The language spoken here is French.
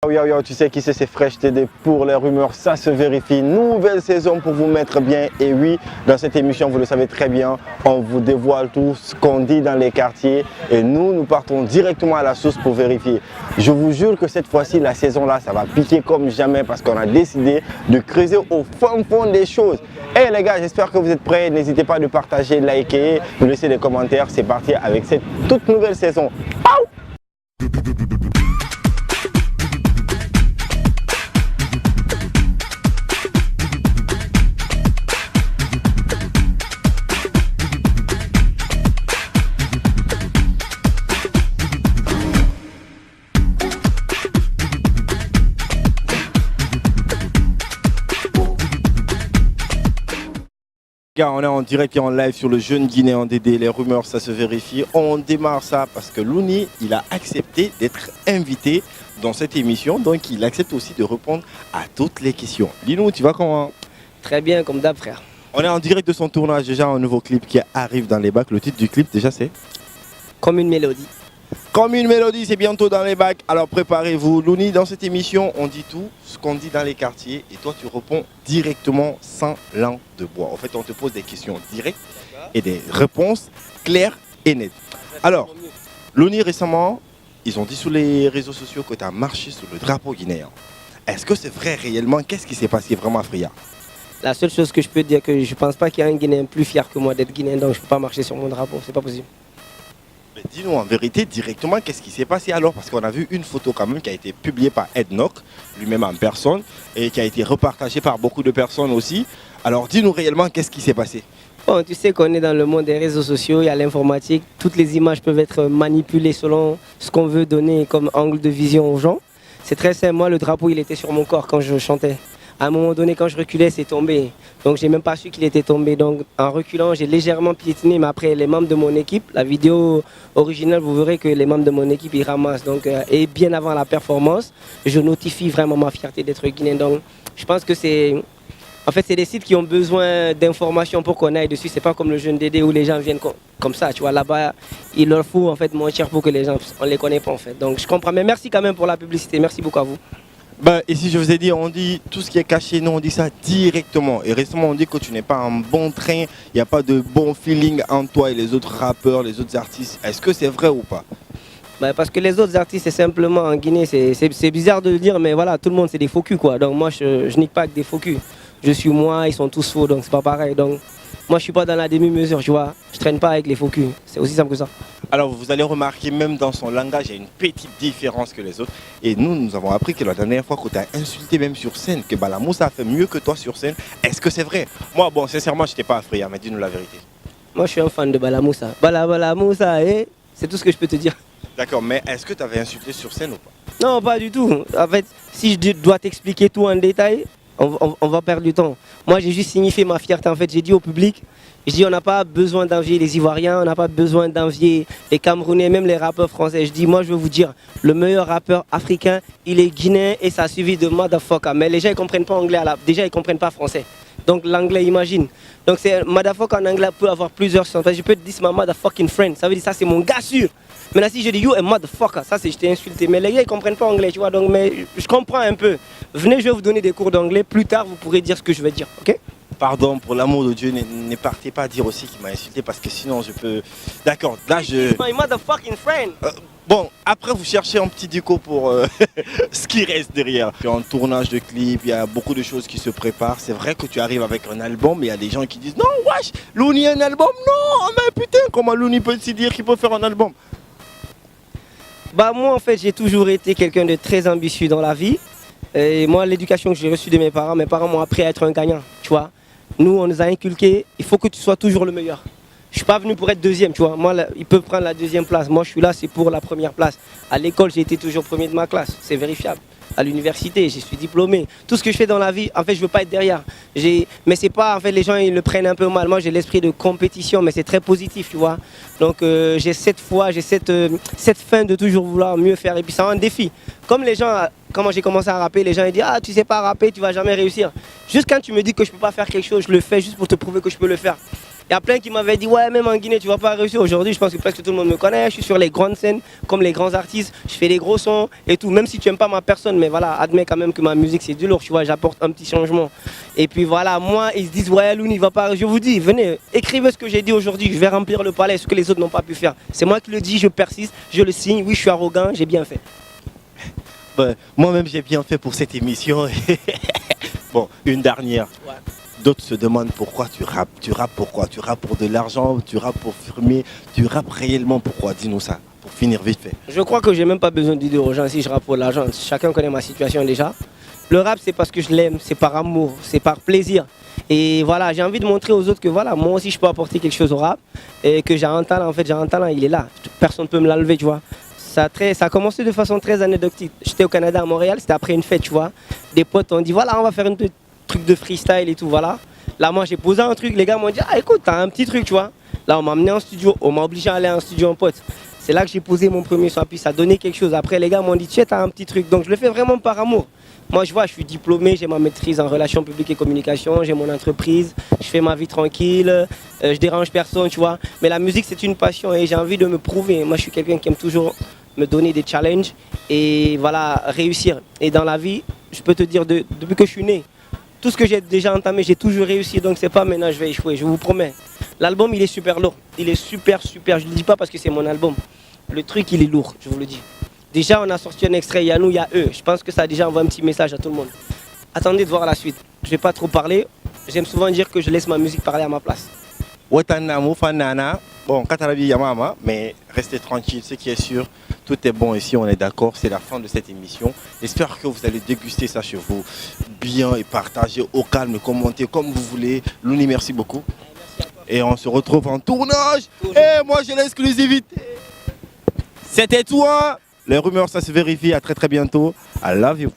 Yo, tu sais qui c'est Fresh TD pour les rumeurs, ça se vérifie. Nouvelle saison pour vous mettre bien. Et oui, dans cette émission, vous le savez très bien, on vous dévoile tout ce qu'on dit dans les quartiers. Et nous partons directement à la source pour vérifier. Je vous jure que cette fois-ci, la saison là, ça va piquer comme jamais parce qu'on a décidé de creuser au fond des choses. Et les gars, j'espère que vous êtes prêts. N'hésitez pas à partager, liker, de laisser des commentaires. C'est parti avec cette toute nouvelle saison. Pow! On est en direct et en live sur le jeune Guinéen Dédé, les rumeurs ça se vérifie. On démarre ça parce que Looney, il a accepté d'être invité dans cette émission, donc il accepte aussi de répondre à toutes les questions. Lino, tu vas comment? Très bien, comme d'hab frère. On est en direct de son tournage, déjà un nouveau clip qui arrive dans les bacs. Le titre du clip déjà c'est Comme une mélodie. Comme une mélodie, c'est bientôt dans les bacs, alors préparez-vous. Looney, dans cette émission, on dit tout ce qu'on dit dans les quartiers et toi tu réponds directement sans langue de bois. En fait, on te pose des questions directes et des réponses claires et nettes. Alors, Looney, récemment, ils ont dit sur les réseaux sociaux que tu as marché sur le drapeau guinéen. Est-ce que c'est vrai réellement? Qu'est-ce qui s'est passé vraiment à Fria? La seule chose que je peux dire, que je pense pas qu'il y a un Guinéen plus fier que moi d'être Guinéen, donc je peux pas marcher sur mon drapeau, c'est pas possible. Mais dis-nous en vérité directement qu'est-ce qui s'est passé alors, parce qu'on a vu une photo quand même qui a été publiée par Ednock, lui-même en personne, et qui a été repartagée par beaucoup de personnes aussi. Alors dis-nous réellement qu'est-ce qui s'est passé. Bon, tu sais qu'on est dans le monde des réseaux sociaux, il y a l'informatique, toutes les images peuvent être manipulées selon ce qu'on veut donner comme angle de vision aux gens. C'est très simple, moi le drapeau il était sur mon corps quand je chantais. À un moment donné, quand je reculais, c'est tombé. Donc, j'ai même pas su qu'il était tombé. Donc, en reculant, j'ai légèrement piétiné. Mais après, les membres de mon équipe, la vidéo originale, vous verrez que les membres de mon équipe, ils ramassent. Donc, et bien avant la performance, je notifie vraiment ma fierté d'être guinéen. Donc, je pense que c'est... En fait, c'est des sites qui ont besoin d'informations pour qu'on aille dessus. C'est pas comme le jeune Dédé où les gens viennent comme ça. Tu vois, là-bas, il leur faut en fait mentir pour que les gens, on les connaît pas en fait. Donc, je comprends. Mais merci quand même pour la publicité. Merci beaucoup à vous. Ben, ici, je vous ai dit, on dit tout ce qui est caché, nous on dit ça directement. Et récemment, on dit que tu n'es pas en bon train, il n'y a pas de bon feeling entre toi et les autres rappeurs, les autres artistes. Est-ce que c'est vrai ou pas? Ben, parce que les autres artistes, c'est simplement en Guinée, c'est bizarre de le dire, mais voilà, tout le monde c'est des faux culs quoi. Donc moi, je nique pas avec des faux culs. Je suis moi, ils sont tous faux, donc c'est pas pareil. Donc moi, je suis pas dans la demi-mesure, tu vois. Je traîne pas avec les faux culs. C'est aussi simple que ça. Alors vous allez remarquer, même dans son langage, il y a une petite différence que les autres. Et nous avons appris que la dernière fois que tu as insulté même sur scène, que Balamoussa a fait mieux que toi sur scène. Est-ce que c'est vrai? Moi, bon, sincèrement, je n'étais pas affré, mais dis-nous la vérité. Moi, je suis un fan de Balamoussa. Balamoussa, c'est tout ce que je peux te dire. D'accord, mais est-ce que tu avais insulté sur scène ou pas? Non, pas du tout. En fait, si je dois t'expliquer tout en détail, on va perdre du temps. Moi, j'ai juste signifié ma fierté. En fait, j'ai dit au public, je dis on n'a pas besoin d'envier les Ivoiriens, on n'a pas besoin d'envier les Camerounais, même les rappeurs français. Je dis, moi, je veux vous dire, le meilleur rappeur africain, il est guinéen et ça a suivi de motherfucker. Mais les gens, ils ne comprennent pas anglais. Déjà, ils ne comprennent pas français. Donc, l'anglais, imagine. Donc, c'est motherfucker en anglais peut avoir plusieurs sens. Je peux te dire, c'est ma motherfucking friend. Ça veut dire, ça, c'est mon gars sûr. Maintenant, si je dis you a motherfucker, ça, c'est je t'ai insulté. Mais les gars, ils ne comprennent pas anglais, tu vois. Donc, mais je comprends un peu. Venez, je vais vous donner des cours d'anglais. Plus tard, vous pourrez dire ce que je vais dire, ok? Pardon, pour l'amour de Dieu, ne partez pas à dire aussi qu'il m'a insulté parce que sinon je peux... D'accord, là je... My motherfucking friend. Bon, après vous cherchez un petit duco pour ce qui reste derrière. Puis en tournage de clip, il y a beaucoup de choses qui se préparent. C'est vrai que tu arrives avec un album, mais il y a des gens qui disent non, wesh, Looney a un album, non, mais putain, comment Looney peut se dire qu'il peut faire un album? Bah moi en fait j'ai toujours été quelqu'un de très ambitieux dans la vie. Et moi l'éducation que j'ai reçue de mes parents m'ont appris à être un gagnant, tu vois. Nous on nous a inculqué, il faut que tu sois toujours le meilleur. Je suis pas venu pour être deuxième, tu vois. Moi, ils peuvent prendre la deuxième place. Moi, je suis là, c'est pour la première place. À l'école, j'ai été toujours premier de ma classe. C'est vérifiable. À l'université, je suis diplômé. Tout ce que je fais dans la vie, en fait, je veux pas être derrière. Mais c'est pas, en fait, les gens, ils le prennent un peu mal. Moi, j'ai l'esprit de compétition, mais c'est très positif, tu vois. Donc, j'ai cette foi, j'ai cette faim de toujours vouloir mieux faire. Et puis, c'est un défi. Comme les gens, quand j'ai commencé à rapper, les gens ils disent ah, tu sais pas rapper, tu vas jamais réussir. Juste quand tu me dis que je peux pas faire quelque chose, je le fais juste pour te prouver que je peux le faire. Il y a plein qui m'avaient dit, ouais, même en Guinée, tu vas pas réussir. Aujourd'hui, je pense que presque tout le monde me connaît. Je suis sur les grandes scènes, comme les grands artistes. Je fais des gros sons et tout. Même si tu n'aimes pas ma personne, mais voilà, admets quand même que ma musique, c'est du lourd. Tu vois, j'apporte un petit changement. Et puis voilà, moi, ils se disent, ouais, Loun, il va pas. Je vous dis, venez, écrivez ce que j'ai dit aujourd'hui. Je vais remplir le palais, ce que les autres n'ont pas pu faire. C'est moi qui le dis, je persiste, je le signe. Oui, je suis arrogant, j'ai bien fait. Moi-même, j'ai bien fait pour cette émission. Bon, une dernière. Ouais. D'autres se demandent pourquoi tu rappes. Tu rappes pourquoi? Tu rappes pour de l'argent, tu rappes pour firmer, tu rappes réellement pourquoi? Dis-nous ça, pour finir vite fait. Je crois que j'ai même pas besoin de dire aux gens si je rappe pour l'argent. Chacun connaît ma situation déjà. Le rap, c'est parce que je l'aime, c'est par amour, c'est par plaisir. Et voilà, j'ai envie de montrer aux autres que voilà, moi aussi je peux apporter quelque chose au rap et que j'ai un talent. En fait, j'ai un talent, il est là. Personne ne peut me l'enlever, tu vois. Ça a commencé de façon très anecdotique. J'étais au Canada, à Montréal, c'était après une fête, tu vois. Des potes ont dit voilà, on va faire un truc de freestyle et tout, voilà. Là, moi, j'ai posé un truc, les gars m'ont dit ah, écoute, t'as un petit truc, tu vois. Là, on m'a amené en studio, on m'a obligé à aller en studio en pote. C'est là que j'ai posé mon premier son, puis ça a donné quelque chose. Après, les gars m'ont dit, tu sais, t'as un petit truc. Donc, je le fais vraiment par amour. Moi, je vois, je suis diplômé, j'ai ma maîtrise en relations publiques et communication, j'ai mon entreprise, je fais ma vie tranquille, je dérange personne, tu vois. Mais la musique, c'est une passion et j'ai envie de me prouver. Moi, je suis quelqu'un qui aime toujours me donner des challenges et voilà, réussir. Et dans la vie, je peux te dire, depuis que je suis né, tout ce que j'ai déjà entamé, j'ai toujours réussi. Donc, c'est pas maintenant je vais échouer, je vous promets. L'album, il est super lourd. Il est super. Je ne le dis pas parce que c'est mon album. Le truc, il est lourd, je vous le dis. Déjà, on a sorti un extrait, il y a nous, il y a eux. Je pense que ça a déjà envoyé un petit message à tout le monde. Attendez de voir la suite. Je ne vais pas trop parler. J'aime souvent dire que je laisse ma musique parler à ma place. Watanamu, Fanana, bon, Katarabi Yamama, mais restez tranquille, ce qui est sûr, tout est bon ici, on est d'accord, c'est la fin de cette émission. J'espère que vous allez déguster ça chez vous, bien et partager au calme, commenter comme vous voulez. Louni, merci beaucoup. Et on se retrouve en tournage. Et moi, j'ai l'exclusivité. C'était toi. Les rumeurs, ça se vérifie. À très très bientôt. I love you.